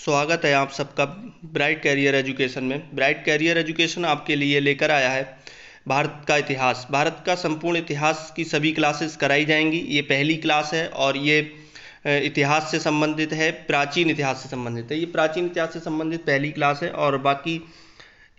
स्वागत है आप सबका ब्राइट कैरियर एजुकेशन में। ब्राइट कैरियर एजुकेशन आपके लिए लेकर आया है भारत का इतिहास। भारत का संपूर्ण इतिहास की सभी क्लासेस कराई जाएंगी। ये पहली क्लास है और ये इतिहास से संबंधित है, प्राचीन इतिहास से संबंधित है। ये प्राचीन इतिहास से संबंधित पहली क्लास है और बाकी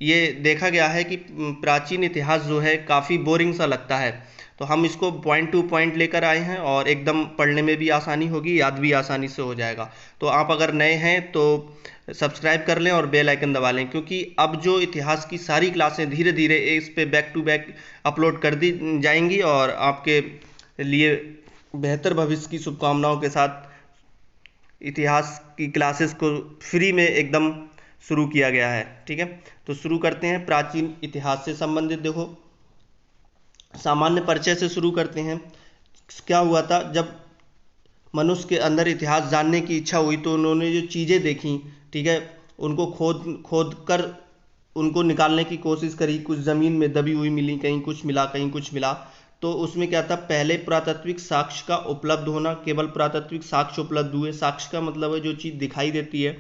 ये देखा गया है कि प्राचीन इतिहास जो है काफ़ी बोरिंग सा लगता है, तो हम इसको पॉइंट टू पॉइंट लेकर आए हैं और एकदम पढ़ने में भी आसानी होगी, याद भी आसानी से हो जाएगा। तो आप अगर नए हैं तो सब्सक्राइब कर लें और बेल आइकन दबा लें, क्योंकि अब जो इतिहास की सारी क्लासें धीरे धीरे इस पे बैक टू बैक अपलोड कर दी जाएंगी और आपके लिए बेहतर भविष्य की शुभकामनाओं के साथ इतिहास की क्लासेस को फ्री में एकदम शुरू किया गया है। ठीक है, तो शुरू करते हैं प्राचीन इतिहास से संबंधित। देखो, सामान्य परिचय से शुरू करते हैं। क्या हुआ था जब मनुष्य के अंदर इतिहास जानने की इच्छा हुई, तो उन्होंने जो चीज़ें देखी, ठीक है, उनको खोद खोद कर उनको निकालने की कोशिश करी। कुछ ज़मीन में दबी हुई मिली, कहीं कुछ मिला, कहीं कुछ मिला। तो उसमें क्या था, पहले पुरातात्विक साक्ष्य का उपलब्ध होना। केवल पुरातात्विक साक्ष्य उपलब्ध हुए। साक्ष्य का मतलब है जो चीज़ दिखाई देती है,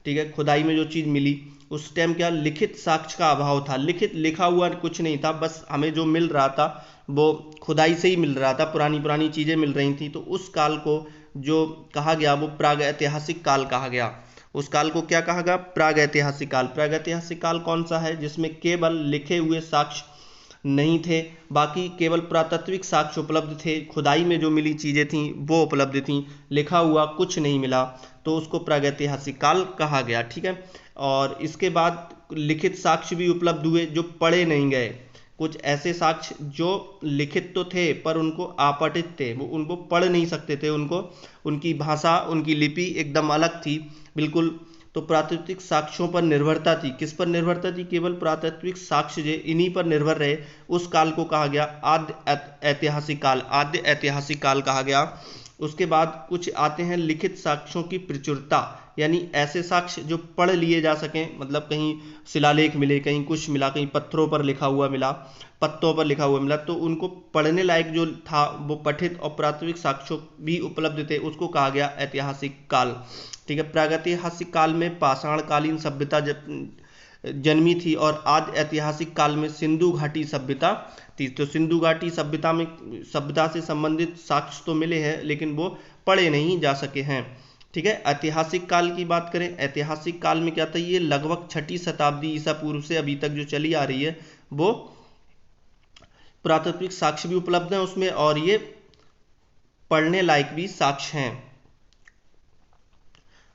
ठीक है, खुदाई में जो चीज़ मिली। उस टाइम क्या लिखित साक्ष्य का अभाव था, लिखित लिखा हुआ कुछ नहीं था, बस हमें जो मिल रहा था वो खुदाई से ही मिल रहा था, पुरानी पुरानी चीज़ें मिल रही थी। तो उस काल को जो कहा गया वो प्राग ऐतिहासिक काल कहा गया। उस काल को क्या कहा गया, प्राग ऐतिहासिक काल। प्राग ऐतिहासिक काल कौन सा है, जिसमें केवल लिखे हुए साक्ष्य नहीं थे, बाकी केवल पुरातात्विक साक्ष्य उपलब्ध थे। खुदाई में जो मिली चीज़ें थीं वो उपलब्ध थीं, लिखा हुआ कुछ नहीं मिला, तो उसको प्रागैतिहासिक काल कहा गया। ठीक है, और इसके बाद लिखित साक्ष्य भी उपलब्ध हुए जो पढ़े नहीं गए। कुछ ऐसे साक्ष्य जो लिखित तो थे पर उनको आपठित थे, वो उनको पढ़ नहीं सकते थे, उनको उनकी भाषा, उनकी लिपि एकदम अलग थी बिल्कुल। तो पुरातात्विक साक्ष्यों पर निर्भरता थी। किस पर निर्भरता थी, केवल पुरातात्विक साक्ष्य जो इन्हीं पर निर्भर रहे। उस काल को कहा गया आद्य ऐतिहासिक काल। आद्य ऐतिहासिक काल कहा गया। उसके बाद कुछ आते हैं लिखित साक्ष्यों की प्रचुरता, यानी ऐसे साक्ष्य जो पढ़ लिए जा सकें। मतलब कहीं शिलालेख मिले, कहीं कुछ मिला, कहीं पत्थरों पर लिखा हुआ मिला, पत्तों पर लिखा हुआ मिला, तो उनको पढ़ने लायक जो था वो पठित और प्राथमिक साक्ष्य भी उपलब्ध थे, उसको कहा गया ऐतिहासिक काल। ठीक है, प्रागैतिहासिक काल में पाषाणकालीन सभ्यता जन्मी थी और आद्य ऐतिहासिक काल में सिंधु घाटी सभ्यता थी। तो सिंधु घाटी सभ्यता से संबंधित साक्ष्य तो मिले हैं, लेकिन वो पढ़े नहीं जा सके हैं। ठीक है, ऐतिहासिक काल की बात करें, ऐतिहासिक काल में क्या था, ये लगभग 6ठी शताब्दी ईसा पूर्व से अभी तक जो चली आ रही है, वो पुरातात्विक साक्ष्य भी उपलब्ध हैं उसमें और ये पढ़ने लायक भी साक्ष्य हैं।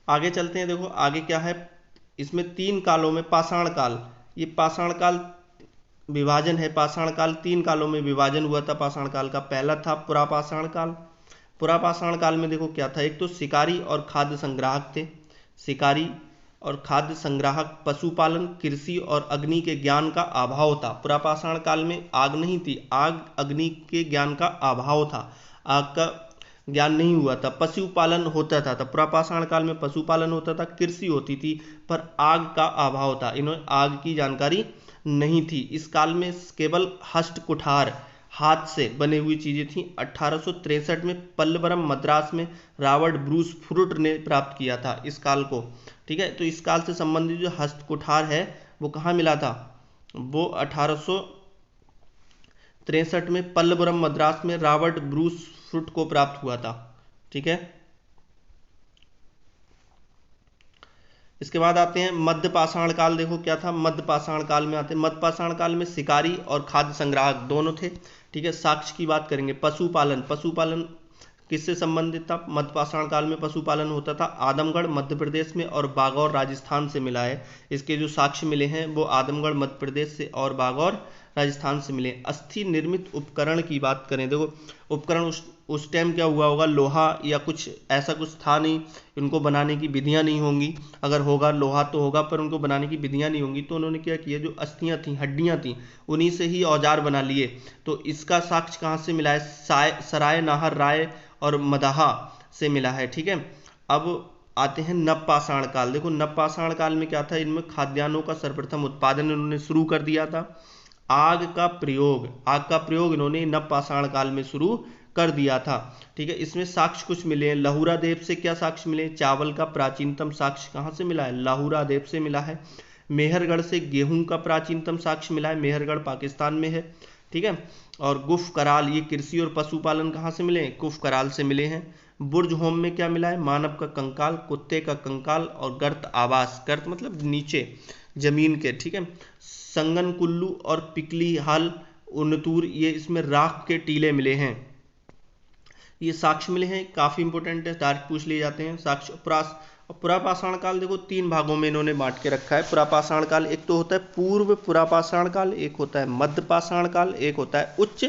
आगे चलते हैं। देखो आगे क्या है, इसमें 3 कालों में पाषाण काल, ये पाषाण काल विभाजन है। पाषाण काल 3 कालों में विभाजन हुआ था। पाषाण काल का पहला था पुरापाषाण काल। पुरापाषाण काल में देखो क्या था, एक तो शिकारी और खाद्य संग्राहक थे। शिकारी और खाद्य संग्राहक, पशुपालन, कृषि और अग्नि के ज्ञान का अभाव था। पुरापाषाण काल में आग नहीं थी, आग अग्नि के ज्ञान का अभाव था, आग का ज्ञान नहीं हुआ था। पशुपालन होता था, तो पुरापाषाण काल में पशुपालन होता था, कृषि होती थी, पर आग का अभाव था, इन्होंने आग की जानकारी नहीं थी। इस काल में केवल हस्त कुठार, हाथ से बने हुई चीजें थी। 1863 में पल्लवरम मद्रास में रॉबर्ट ब्रूस फ्रूट ने प्राप्त किया था इस काल को। ठीक है, तो इस काल से संबंधित जो हस्त कुठार है वो कहाँ मिला था, वो 1863 में पल्लवरम मद्रास में रॉबर्ट ब्रूस फ्रूट को प्राप्त हुआ था। ठीक है, इसके बाद आते हैं मध्य पाषाण काल। देखो क्या था, मध्य पाषाण काल में आते हैं। मध्य पाषाण काल में शिकारी और खाद्य संग्राहक दोनों थे। ठीक है, साक्ष्य की बात करेंगे। पशुपालन, पशुपालन किससे संबंधित था, मध्य पाषाण काल में पशुपालन होता था। आदमगढ़ मध्य प्रदेश में और बागौर राजस्थान से मिला है। इसके जो साक्ष्य मिले हैं वो आदमगढ़ मध्य प्रदेश से और बागौर राजस्थान से मिले। अस्थि निर्मित उपकरण की बात करें, देखो उपकरण उस टाइम क्या हुआ होगा, लोहा या कुछ ऐसा कुछ था नहीं, इनको बनाने की विधियां नहीं होंगी। अगर होगा लोहा तो होगा, पर उनको बनाने की विधियां नहीं होंगी, तो उन्होंने क्या किया, जो अस्थियां थी, हड्डियां थी, उन्हीं से ही औजार बना लिए। तो इसका साक्ष्य कहाँ से मिला है, सराय नाहर राय और मदाहा से मिला है। ठीक है, अब आते हैं नवपाषाण काल। देखो नवपाषाण काल में क्या था, इनमें खाद्यान्नों का सर्वप्रथम उत्पादन इन्होंने शुरू कर दिया था। आग का प्रयोग इन्होंने नवपाषाण काल में शुरू कर दिया था। ठीक है, इसमें साक्ष्य कुछ मिले हैं। लहुरा देव से क्या साक्ष्य मिले? चावल का प्राचीनतम साक्ष्य कहाँ से मिला है? लहुरा देव से मिला है। मेहरगढ़ से गेहूं का प्राचीनतम साक्ष्य मिला है, मेहरगढ़ पाकिस्तान में है। ठीक है, और गुफ कराल, ये कृषि और पशुपालन कहाँ से मिले? गुफ कराल से मिले हैं। बुर्ज होम में क्या मिला है? मानव का कंकाल, कुत्ते का कंकाल और गर्त आवास, गर्त मतलब नीचे जमीन के। ठीक है, संगन कुल्लू और पिकली हाल उनतूर, ये इसमें राख के टीले मिले हैं। ये साक्ष्य मिले हैं, काफी इंपॉर्टेंट है, डायरेक्ट पूछ लिए जाते हैं। साक्ष्य पुरापाषाण काल देखो 3 भागों में इन्होंने बांट के रखा है। पुरापाषाण काल एक तो होता है पूर्व पुरापाषाण काल, एक होता है मध्य पाषाण काल, एक होता है उच्च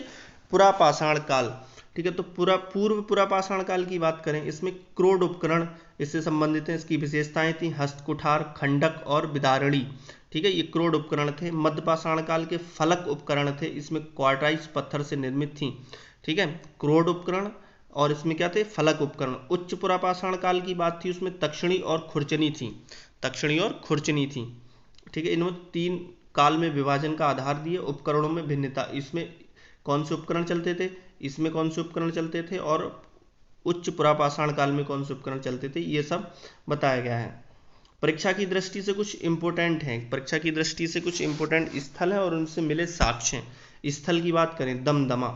पुरापाषाण काल। ठीक है, तो पूर्व पुरापाषाण काल की बात करें, इसमें क्रोड उपकरण इससे संबंधित हैं। इसकी विशेषताएं थी हस्तकुठार, खंडक और विदारणी। ठीक है, ये क्रोड उपकरण थे। मध्य पाषाण काल के फलक उपकरण थे, इसमें क्वार्टाइज पत्थर से निर्मित थी। ठीक है, क्रोड उपकरण और इसमें क्या थे? फलक उपकरण। उच्च पुरापाषाण काल की बात थी, उसमें तक्षणी और खुरचनी थी, तक्षणी और खुरचनी थी। ठीक है, इनमें 3 काल में विभाजन का आधार दिए। उपकरणों में भिन्नता, इसमें कौन से उपकरण चलते थे, इसमें कौन से उपकरण चलते थे, और उच्च पुरापाषाण काल में कौन से उपकरण चलते थे, ये सब बताया गया है। परीक्षा की दृष्टि से कुछ इंपोर्टेंट हैं, परीक्षा की दृष्टि से कुछ इंपोर्टेंट स्थल हैं और उनसे मिले साक्ष्य हैं। स्थल की बात करें, दमदमा,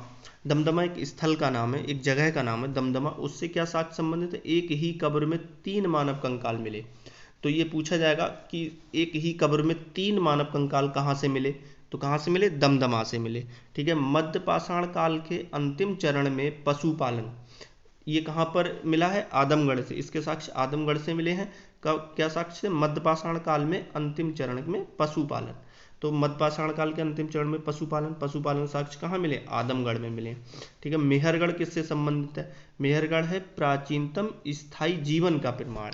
दमदमा एक स्थल का नाम है, एक जगह का नाम है दमदमा। उससे क्या साक्ष्य संबंधित है? एक ही कब्र में 3 मानव कंकाल मिले। तो ये पूछा जाएगा कि एक ही कब्र में 3 मानव कंकाल कहाँ से मिले? तो कहाँ से मिले? दमदमा से मिले। ठीक है, मध्य पाषाण काल के अंतिम चरण में पशुपालन, ये कहाँ पर मिला है? आदमगढ़ से। इसके साक्ष्य आदमगढ़ से मिले हैं। क्या साक्ष्य? मध्य पाषाण काल में अंतिम चरण में पशुपालन। तो मध्य पाषाण काल के अंतिम चरण में पशुपालन, पशुपालन साक्ष्य कहाँ मिले? आदमगढ़ में मिले। ठीक है, मेहरगढ़ किससे संबंधित है? मेहरगढ़ है प्राचीनतम स्थायी जीवन का प्रमाण।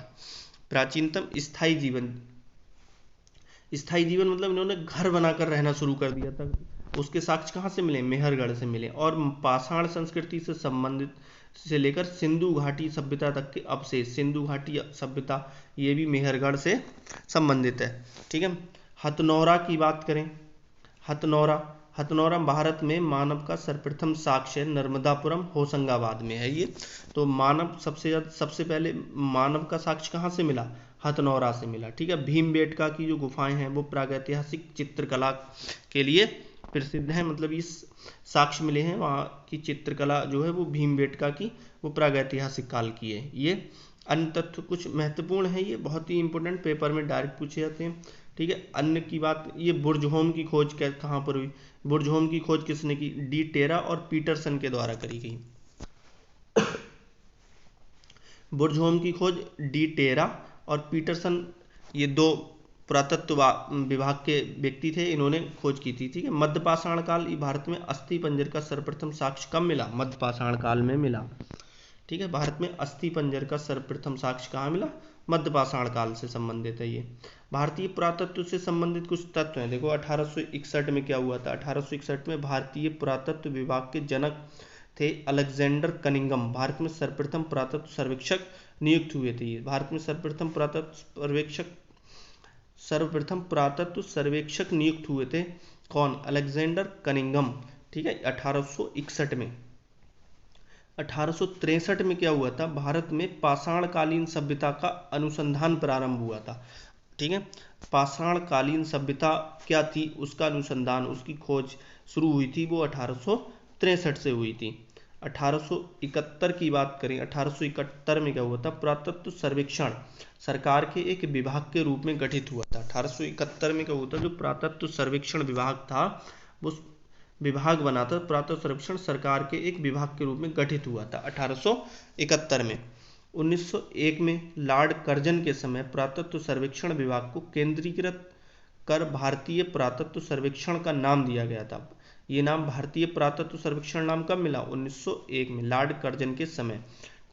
प्राचीनतम स्थायी जीवन, स्थायी जीवन मतलब इन्होंने घर बनाकर रहना शुरू कर दिया था, उसके साक्ष्य कहाँ से मिले? मेहरगढ़ से मिले। और पाषाण संस्कृति से संबंधित से लेकर सिंधु घाटी सभ्यता तक के अवशेष, सिंधु घाटी सभ्यता, ये भी मेहरगढ़ से संबंधित है। ठीक है, हथनौरा की बात करें, हथनौरा, हथनौरा भारत में मानव का सर्वप्रथम साक्ष्य नर्मदापुरम होशंगाबाद में है ये। तो मानव सबसे पहले मानव का साक्ष्य कहाँ से मिला? हथनौरा से मिला। ठीक है, भीमबेटका की जो गुफाएं हैं वो प्रागैतिहासिक चित्रकला के लिए प्रसिद्ध हैं, मतलब इस साक्ष्य मिले हैं वहाँ की चित्रकला जो है वो भीमबेटका की, वो प्रागैतिहासिक काल की है। ये अन्य तत्व कुछ महत्वपूर्ण है, ये बहुत ही इंपॉर्टेंट, पेपर में डायरेक्ट पूछे जाते हैं। ठीक है, अन्य की बात, ये बुर्ज होम की खोज कहाँ पर हुई? बुर्ज होम की खोज किसने की? डी टेरा और पीटरसन के द्वारा करी गई। बुर्ज होम की खोज डी टेरा और पीटरसन, ये 2 पुरातत्व विभाग के व्यक्ति थे, इन्होंने खोज की थी। ठीक है, मध्य पाषाण काल, भारत में अस्थि पंजर का सर्वप्रथम साक्ष्य कब मिला? मध्य पाषाण काल में मिला। ठीक है, भारत में अस्थि पंजर का सर्वप्रथम साक्ष्य कहाँ मिला? मध्य पाषाण काल से संबंधित है ये। भारतीय पुरातत्व से संबंधित कुछ तत्व हैं, देखो 1861 में क्या हुआ था? 1861 में भारतीय पुरातत्व विभाग के जनक थे अलेक्जेंडर कनिंघम, भारत में सर्वप्रथम पुरातत्व सर्वेक्षक नियुक्त हुए थे। भारत में सर्वप्रथम पुरातत्व सर्वेक्षक नियुक्त हुए थे, कौन? Alexander Cunningham. ठीक है, 1861 में। 1863 में क्या हुआ था? भारत में पाषाणकालीन सभ्यता का अनुसंधान प्रारंभ हुआ था। ठीक है, पाषाणकालीन सभ्यता क्या थी, उसका अनुसंधान, उसकी खोज शुरू हुई थी, वो 1863 से हुई थी। 1871 की बात करें, 1871 में क्या हुआ था? पुरातत्व सर्वेक्षण सरकार के एक विभाग के रूप में गठित हुआ था। 1871 में क्या हुआ था? जो पुरातत्व सर्वेक्षण विभाग था वो विभाग बना था, पुरातत्व सर्वेक्षण सरकार के एक विभाग के रूप में गठित हुआ था 1871 में। 1901 में लॉर्ड कर्जन के समय पुरातत्व सर्वेक्षण विभाग को केंद्रीकृत कर भारतीय पुरातत्व सर्वेक्षण का नाम दिया गया था। ये नाम भारतीय पुरातत्व सर्वेक्षण नाम कब मिला? 1901 में, लॉर्ड कर्जन के समय।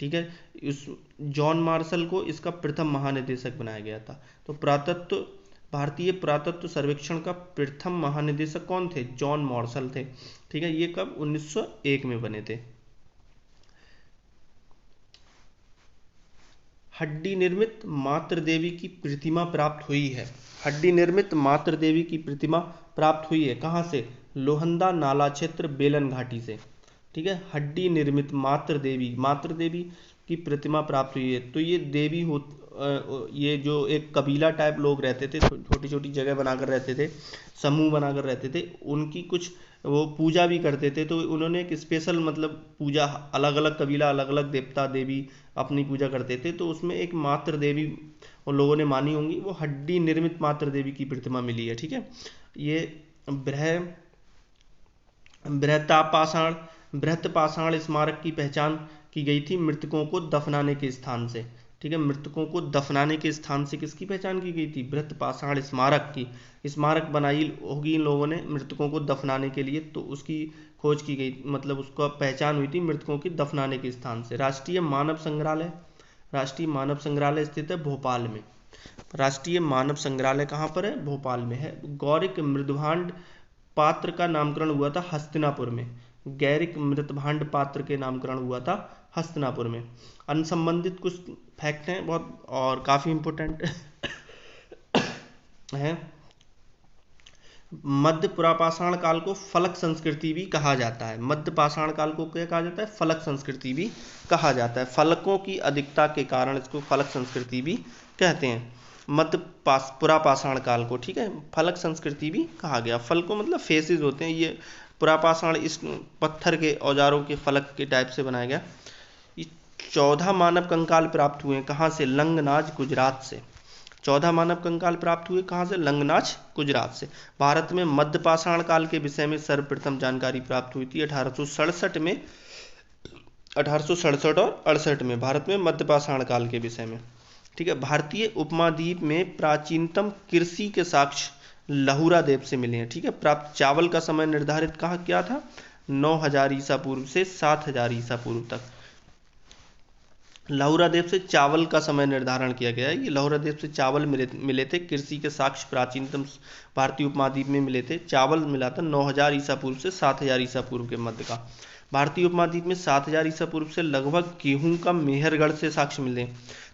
ठीक है, उस जॉन मार्शल को इसका प्रथम महानिदेशक बनाया गया था। तो भारतीय पुरातत्व सर्वेक्षण का प्रथम महानिदेशक कौन थे? जॉन मार्शल थे। ठीक है, ये कब? 1901 में बने थे। हड्डी निर्मित मातृ देवी की प्रतिमा प्राप्त हुई है। हड्डी निर्मित मातृ देवी की प्रतिमा प्राप्त हुई है, कहाँ से? लोहंदा नाला क्षेत्र, बेलन घाटी से। ठीक है। हड्डी निर्मित मातृ देवी की प्रतिमा प्राप्त हुई है। तो ये देवी ये जो एक कबीला टाइप लोग रहते थे, छोटी छोटी जगह बनाकर रहते थे, समूह बनाकर रहते थे, उनकी कुछ वो पूजा भी करते थे। तो उन्होंने एक स्पेशल मतलब पूजा, अलग अलग कबीला अलग अलग देवता देवी अपनी पूजा करते थे, तो उसमें एक मातृ देवी उन लोगों ने मानी होंगी, वो हड्डी निर्मित मातृ देवी की प्रतिमा मिली है। ठीक है। ये बृहत पाषाण स्मारक की पहचान की गई थी मृतकों को दफनाने के स्थान से। ठीक है। मृतकों को दफनाने के स्थान से किसकी पहचान की गई थी? बृहत पाषाण स्मारक की। स्मारक बनाई होगी इन लोगों ने मृतकों को दफनाने के लिए, तो उसकी खोज की गई, मतलब उसका पहचान हुई थी मृतकों की दफनाने के स्थान से। राष्ट्रीय मानव संग्रहालय स्थित है भोपाल में। राष्ट्रीय मानव संग्रहालय कहाँ पर है? भोपाल में है। गौरिक मृदभांड पात्र का नामकरण हुआ था हस्तिनापुर में। गैरिक मृतभांड पात्र के नामकरण हुआ था हस्तिनापुर में। अनसंबंधित कुछ फैक्ट हैं बहुत और काफी इंपोर्टेंट है। मध्य पुरापाषाण काल को फलक संस्कृति भी कहा जाता है। मध्य पाषाण काल को क्या कहा जाता है? फलक संस्कृति भी कहा जाता है। फलकों की अधिकता के कारण इसको फलक संस्कृति भी कहते हैं। मध्य पुरापाषाण काल को, ठीक है, फलक संस्कृति भी कहा गया। फलकों मतलब फेसेस होते हैं। ये पुरापाषाण इस पत्थर के औजारों के फलक के टाइप से बनाया गया। ये 14 मानव कंकाल प्राप्त हुए कहाँ से? लंगनाज गुजरात से। 14 मानव कंकाल प्राप्त हुए कहाँ से? लंगनाज गुजरात से। भारत में मध्य पाषाण काल के विषय में सर्वप्रथम जानकारी प्राप्त हुई थी 1867 में। 1867 और 68 में भारत में मध्य पाषाण काल के विषय में। ठीक है। भारतीय उपमहाद्वीप में प्राचीनतम कृषि के साक्ष्य लहुरा देव से मिले हैं। ठीक है। प्राप्त चावल का समय निर्धारित कहा क्या था? 9000 ईसा पूर्व से 7000 ईसा पूर्व तक लहुरा देव से चावल का समय निर्धारण किया गया है। ये लहुरा देव से चावल मिले थे। कृषि के साक्ष्य प्राचीनतम भारतीय उपमहाद्वीप में मिले थे। चावल मिला था 9000 ईसा पूर्व से 7000 ईसा पूर्व के मध्य का। भारतीय उपमहाद्वीप में 7000 ईसा पूर्व से लगभग गेहूं का मेहरगढ़ से साक्ष्य मिले।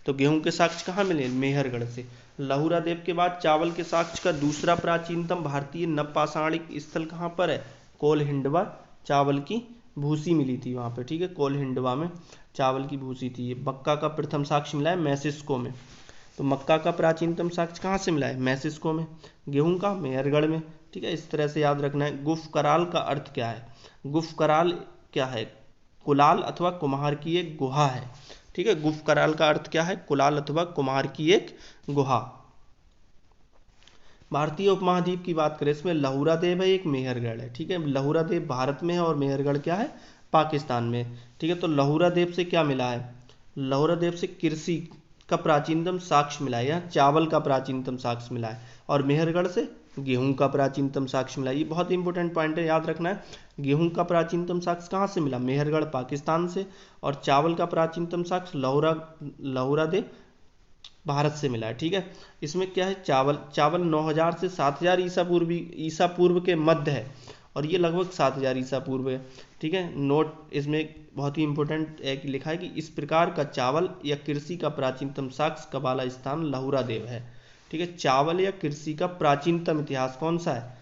तो गेहूं के साक्ष्य कहाँ मिले? मेहरगढ़ से। लहुरा देव के बाद चावल के साक्ष्य का दूसरा प्राचीनतम भारतीय नवपाषाणिक स्थल कहाँ पर है? कोलहिंडवा। चावल की भूसी मिली थी वहां पे। ठीक है। कोलहिंडवा में चावल की भूसी थी। मक्का का प्रथम साक्ष्य मिला है मैसिस्को में। तो मक्का का प्राचीनतम साक्ष्य कहाँ से मिला है? मैसिस्को में। गेहूं का मेहरगढ़ में। ठीक है। इस तरह से याद रखना है। गुफकराल का अर्थ क्या है? गुफकराल क्या है? कुलाल अथवा कुम्हार की एक गुहा है। ठीक है। गुफकराल का अर्थ क्या है? कुलाल अथवा कुम्हार की एक गुहा। भारतीय उपमहाद्वीप की बात करें, इसमें लहुरा देव है, एक मेहरगढ़ है। ठीक है। लहुरा देव भारत में है और मेहरगढ़ क्या है? पाकिस्तान में। ठीक है। तो लहुरा देव से क्या मिला है? लहुरा देव से कृषि का प्राचीनतम साक्ष्य मिला है, या चावल का प्राचीनतम साक्ष्य मिला है, और मेहरगढ़ से गेहूं का प्राचीनतम साक्ष्य मिला। ये बहुत इंपॉर्टेंट पॉइंट है, याद रखना है। गेहूं का प्राचीनतम साक्ष्य कहाँ से मिला? मेहरगढ़ पाकिस्तान से। और चावल का प्राचीनतम साक्ष्य लहुरा देव भारत से मिला है। ठीक है। इसमें क्या है? चावल 9000 से 7000 ईसा पूर्व के मध्य है, और ये लगभग 7000 ईसा पूर्व है। ठीक है। नोट इसमें बहुत ही इंपॉर्टेंट है कि लिखा है कि इस प्रकार का चावल या कृषि का प्राचीनतम साक्ष्य का वाला स्थान लहुरा देव है। ठीक है। चावल या कृषि का प्राचीनतम इतिहास कौन सा है?